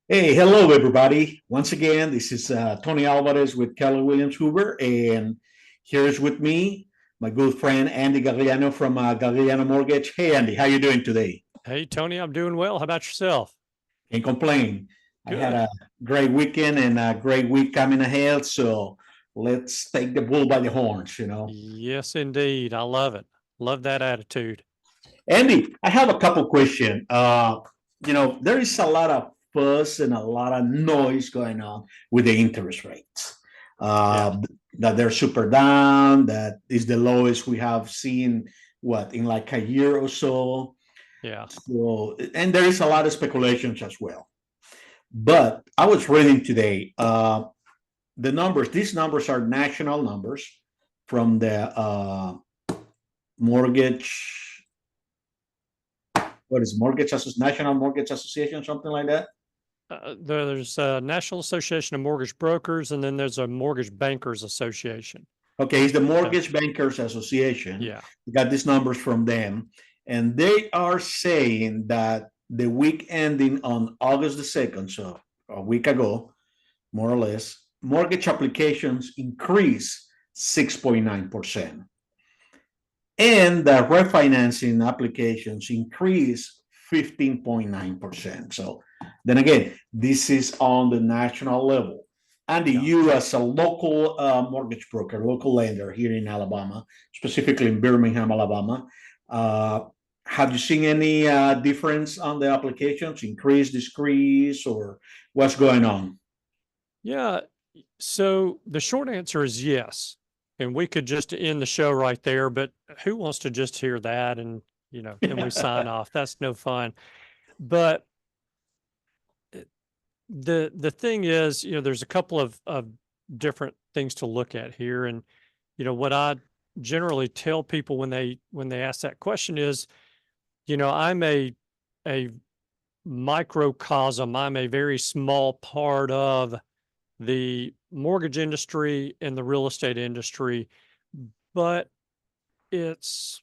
Hey, hello, everybody. Once again, this is Tony Alvarez with Keller Williams Hoover, and here's with me my good friend Andy Gagliano from Gagliano Mortgage. Hey, Andy, how you doing today? Hey, Tony, I'm doing well. How about yourself? Can't complain. I had Good. a great weekend and a great week coming ahead, so let's take the bull by the horns. Yes, indeed. I love it. Love that attitude. Andy, I have a couple questions. There is a lot of fuss and a lot of noise going on with the interest rates. Yeah. Uh, that they're super down, that is the lowest we have seen, what, in like a year or so. Yeah. So, and there is a lot of speculations as well. But I was reading today, the numbers, these numbers are national numbers from the mortgage what is National Mortgage Association, something like that. There's a National Association of Mortgage Brokers, and then there's a Mortgage Bankers Association. Okay, it's the So, Mortgage Bankers Association. yeah. We got these numbers from them, and they are saying that the week ending on August the 2nd, so a week ago, more or less, mortgage applications increased 6.9%. And the refinancing applications increased 15.9%. So then again, this is on the national level. And Yeah. you, as a local mortgage broker, local lender here in Alabama, specifically in Birmingham, Alabama, uh, have you seen any difference on the applications, increase, decrease, or what's going on? Yeah. So the short answer is yes. And we could just end the show right there, but who wants to just hear that? And, then we sign off. That's no fun. But the thing is, there's a couple of different things to look at here. And, what I generally tell people when they ask that question is, I'm a microcosm. I'm a very small part of the mortgage industry and the real estate industry, but it's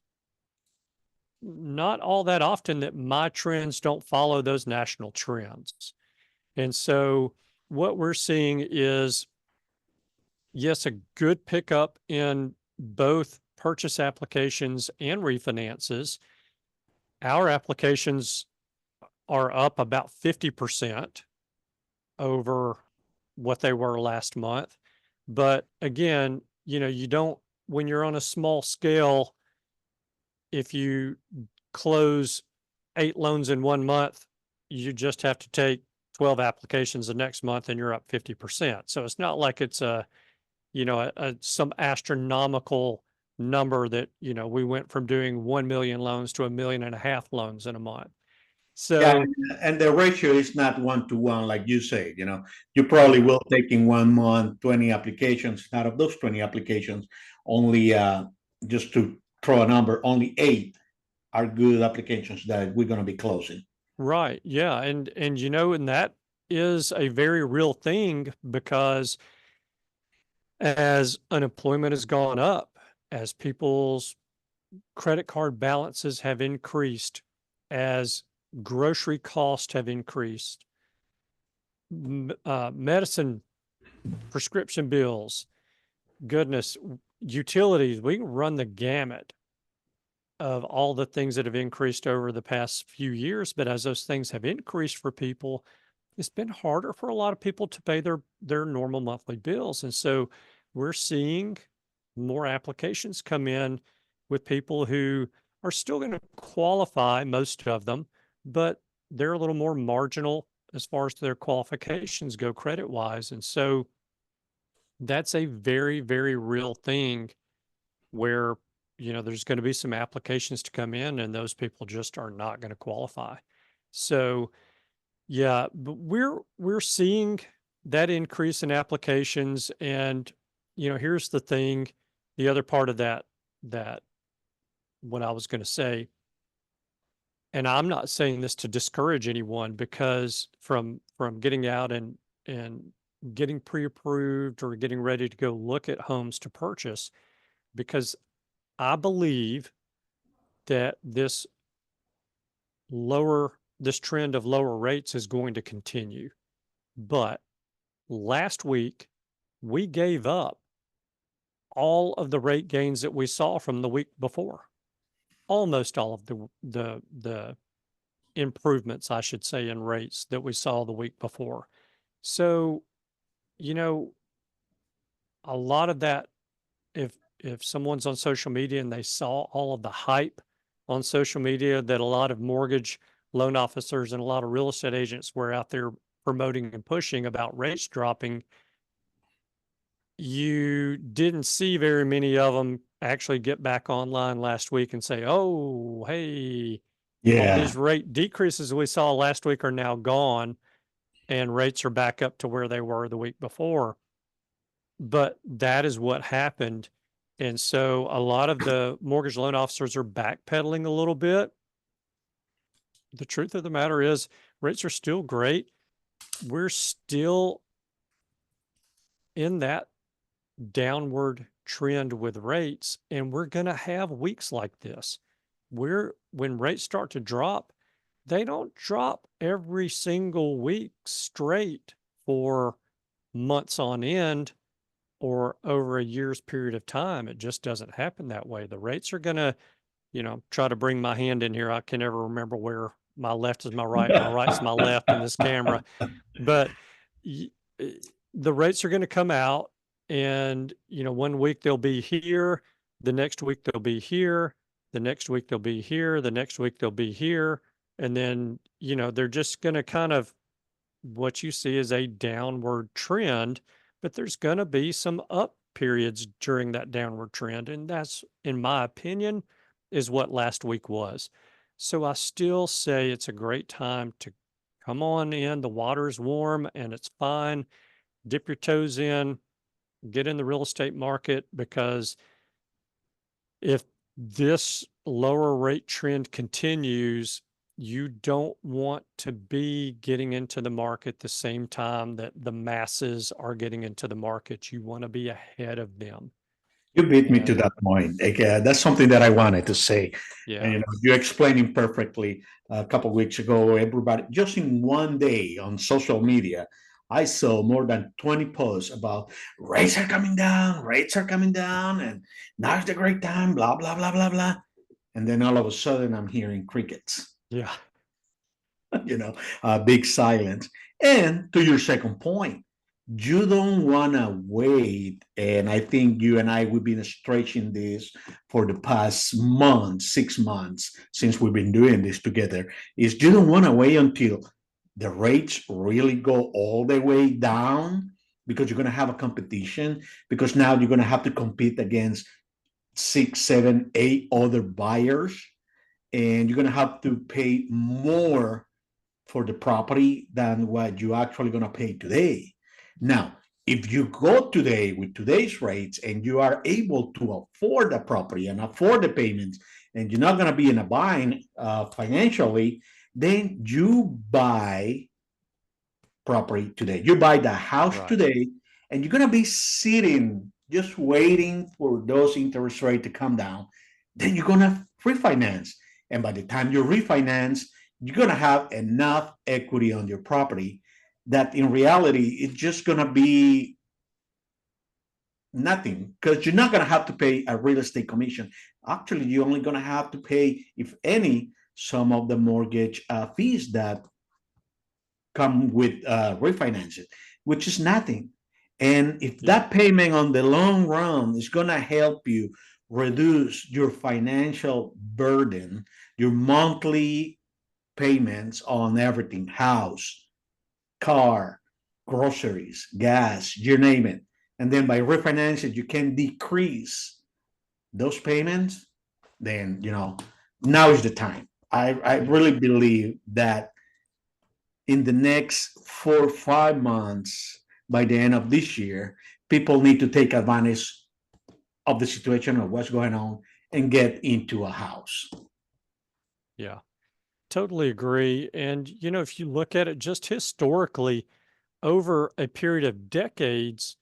not all that often that my trends don't follow those national trends. And so what we're seeing is, yes, a good pickup in both purchase applications and refinances. Our applications are up about 50% over what they were last month. But again, you don't, when you're on a small scale, if you close 8 loans in 1 month, you just have to take 12 applications the next month and you're up 50%. So it's not like it's some astronomical number that, we went from doing 1 million loans to 1.5 million loans in a month. Yeah, So, and the ratio is not 1 to 1, like you say. You probably yeah, will take in 1 month 20 applications. Out of those 20 applications, only just to throw a number, only 8 are good applications that we're going to be closing. right. Yeah. And that is a very real thing because as unemployment has gone up, as people's credit card balances have increased, as grocery costs have increased, medicine prescription bills, goodness, utilities, we can run the gamut of all the things that have increased over the past few years. But as those things have increased for people, it's been harder for a lot of people to pay their normal monthly bills. And so we're seeing more applications come in with people who are still going to qualify, most of them, but they're a little more marginal as far as their qualifications go credit wise. And so that's a very, very real thing where, there's going to be some applications to come in and those people just are not going to qualify. So, yeah, but we're seeing that increase in applications. And, here's the thing, the other part of that what I was going to say, and I'm not saying this to discourage anyone, because from getting out and getting pre-approved or getting ready to go look at homes to purchase, because I believe that this trend of lower rates is going to continue. But last week, we gave up all of the rate gains that we saw from the week before. Almost all of the improvements, I should say, in rates that we saw the week before. So, you know, a lot of that, if someone's on social media and they saw all of the hype on social media that a lot of mortgage loan officers and a lot of real estate agents were out there promoting and pushing about rates dropping, you didn't see very many of them actually get back online last week and say, oh, hey, all Yeah. these rate decreases we saw last week are now gone and rates are back up to where they were the week before. But that is what happened. And so a lot of the mortgage loan officers are backpedaling a little bit. The truth of the matter is rates are still great. We're still in that downward trend with rates, and we're going to have weeks like this. When rates start to drop, they don't drop every single week straight for months on end or over a year's period of time. It just doesn't happen that way. The rates are going to, try to bring my hand in here. I can never remember where my left is my right's my left in this camera. But the rates are going to come out, and, one week they'll be here, the next week they'll be here, the next week they'll be here, the next week they'll be here. And then, they're just going to kind of, what you see is a downward trend, but there's going to be some up periods during that downward trend. And that's, in my opinion, is what last week was. So I still say it's a great time to come on in. The water's warm and it's fine. Dip your toes in, get in the real estate market, because if this lower rate trend continues, you don't want to be getting into the market the same time that the masses are getting into the market. You want to be ahead of them. You beat me to And that point. Like, that's something that I wanted to say. And yeah, you explained it perfectly a couple of weeks ago. Everybody, just in one day on social media, I saw more than 20 posts about rates are coming down, and now's the great time, blah, blah, blah, blah, blah. And then all of a sudden, I'm hearing crickets, yeah, big silence. And to your second point, you don't want to wait. And I think you and I, we've been stretching this for the past month, 6 months since we've been doing this together, is you don't want to wait until the rates really go all the way down, because you're going to have a competition, because now you're going to have to compete against 6, 7, 8 other buyers, and you're going to have to pay more for the property than what you're actually going to pay today. Now, if you go today with today's rates and you are able to afford the property and afford the payments, and you're not going to be in a bind financially, then you buy property today. You buy the house right. today, and you're going to be sitting just waiting for those interest rates to come down. Then you're going to refinance. And by the time you refinance, you're going to have enough equity on your property that in reality, it's just going to be nothing, because you're not going to have to pay a real estate commission. Actually, you're only going to have to pay, if any, some of the mortgage fees that come with refinancing, which is nothing. And if Yeah, that payment on the long run is going to help you reduce your financial burden, your monthly payments on everything, house, car, groceries, gas, you name it. And then by refinancing, you can decrease those payments, then, now is the time. I yeah, really believe that in the next 4 or 5 months, by the end of this year, people need to take advantage of the situation of what's going on and get into a house. yeah. Totally agree. And, if you look at it just historically, over a period of decades,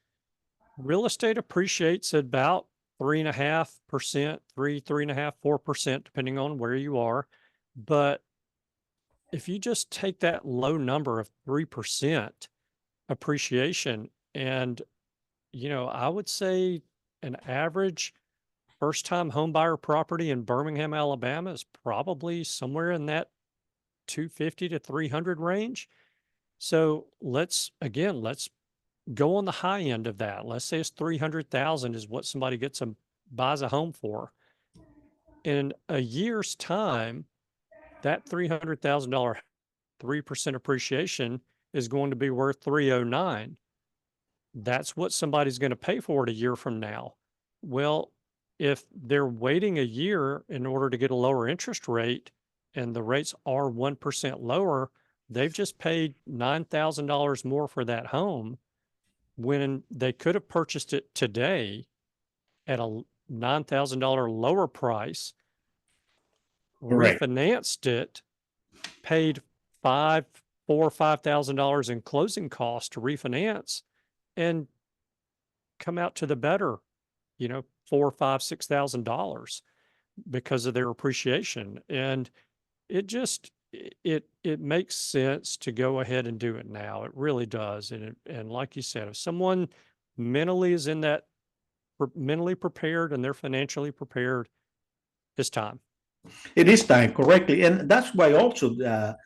real estate appreciates at about 3.5%, 3.5, 4%, depending on where you are. But if you just take that low number of 3%, appreciation. And, I would say an average first time home buyer property in Birmingham, Alabama is probably somewhere in that 250 to 300 range. So let's go on the high end of that. Let's say it's 300,000 is what somebody buys a home for. In a year's time, that $300,000 3% appreciation is going to be worth 309. That's what somebody's going to pay for it a year from now. Well, if they're waiting a year in order to get a lower interest rate and the rates are 1% lower, they've just paid $9,000 more for that home when they could have purchased it today at a $9,000 lower price, Correct. refinanced it, paid $4,000 or $5,000 in closing costs to refinance, and come out to the better, $4,000, $5,000, $6,000 because of their appreciation. And it makes sense to go ahead and do it now. It really does. And like you said, if someone mentally is mentally prepared and they're financially prepared, it's time. It is time, correctly. And that's why also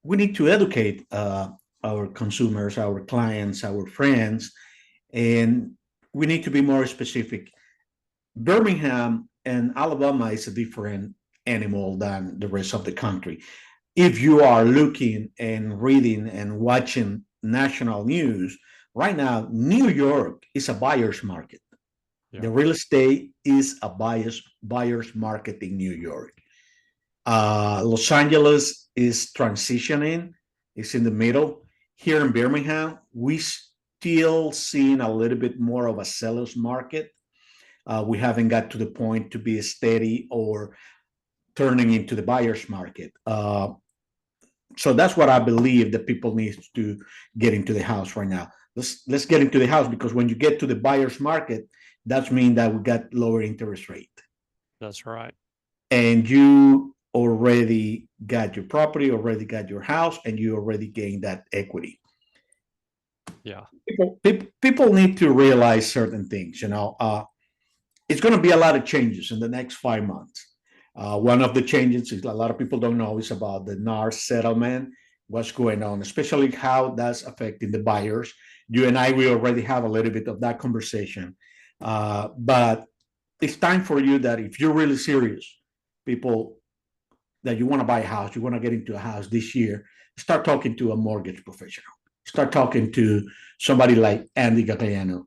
we need to educate our consumers, our clients, our friends, and we need to be more specific. Birmingham and Alabama is a different animal than the rest of the country. If you are looking and reading and watching national news, right now, New York is a buyer's market. Yeah. The real estate is a buyer's market in New York. Los Angeles is transitioning, it's in the middle. Here in Birmingham, we still seeing a little bit more of a seller's market. We haven't got to the point to be steady or turning into the buyer's market. So that's what I believe that people need to get into the house right now. Let's get into the house, because when you get to the buyer's market, that means that we got lower interest rate. That's right. And you already got your property, already got your house, and you already gained that equity. Yeah. People need to realize certain things. It's going to be a lot of changes in the next 5 months. One of the changes is, a lot of people don't know, is about the NAR settlement, what's going on, especially how that's affecting the buyers. You and I, we already have a little bit of that conversation. But it's time for you that if you're really serious, people, that you want to buy a house, you want to get into a house this year, start talking to a mortgage professional. Start talking to somebody like Andy Gagliano.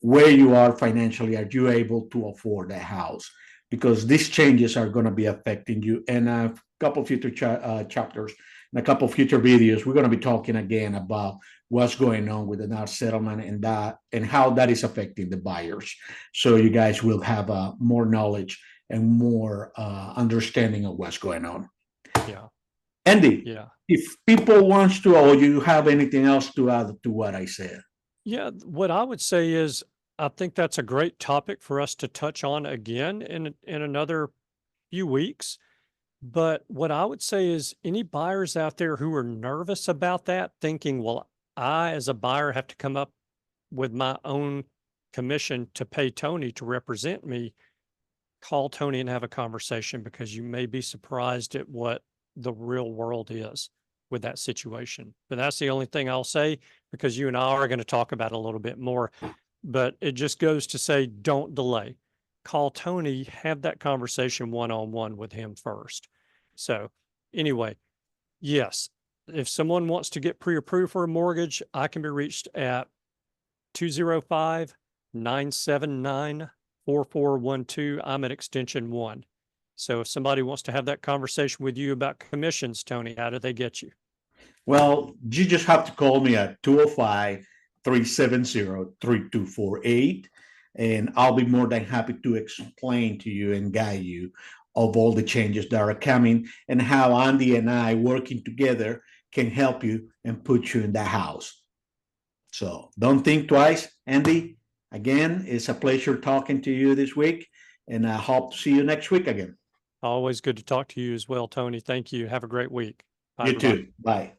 Where you are financially, are you able to afford a house? Because these changes are going to be affecting you. And a couple of future chapters and a couple of future videos, we're going to be talking again about what's going on with the NAR settlement and how that is affecting the buyers. So you guys will have more knowledge and more understanding of what's going on. Yeah. Andy, Yeah. if people wants to, or you have anything else to add to what I said? Yeah. What I would say is, I think that's a great topic for us to touch on again in another few weeks. But what I would say is, any buyers out there who are nervous about that, thinking, well, I as a buyer have to come up with my own commission to pay Tony to represent me, call Tony and have a conversation, because you may be surprised at what the real world is with that situation. But that's the only thing I'll say, because you and I are going to talk about it a little bit more. But it just goes to say, don't delay. Call Tony, have that conversation one-on-one with him first. So anyway, yes, if someone wants to get pre-approved for a mortgage, I can be reached at 205-979-4412. I'm at extension 1. So if somebody wants to have that conversation with you about commissions, Tony, how do they get you? Well, you just have to call me at 205-370-3248, and I'll be more than happy to explain to you and guide you of all the changes that are coming and how Andy and I working together can help you and put you in the house. So don't think twice. Andy, again, it's a pleasure talking to you this week, and I hope to see you next week again. Always good to talk to you as well, Tony. Thank you. Have a great week. Bye, You everybody. too. Bye.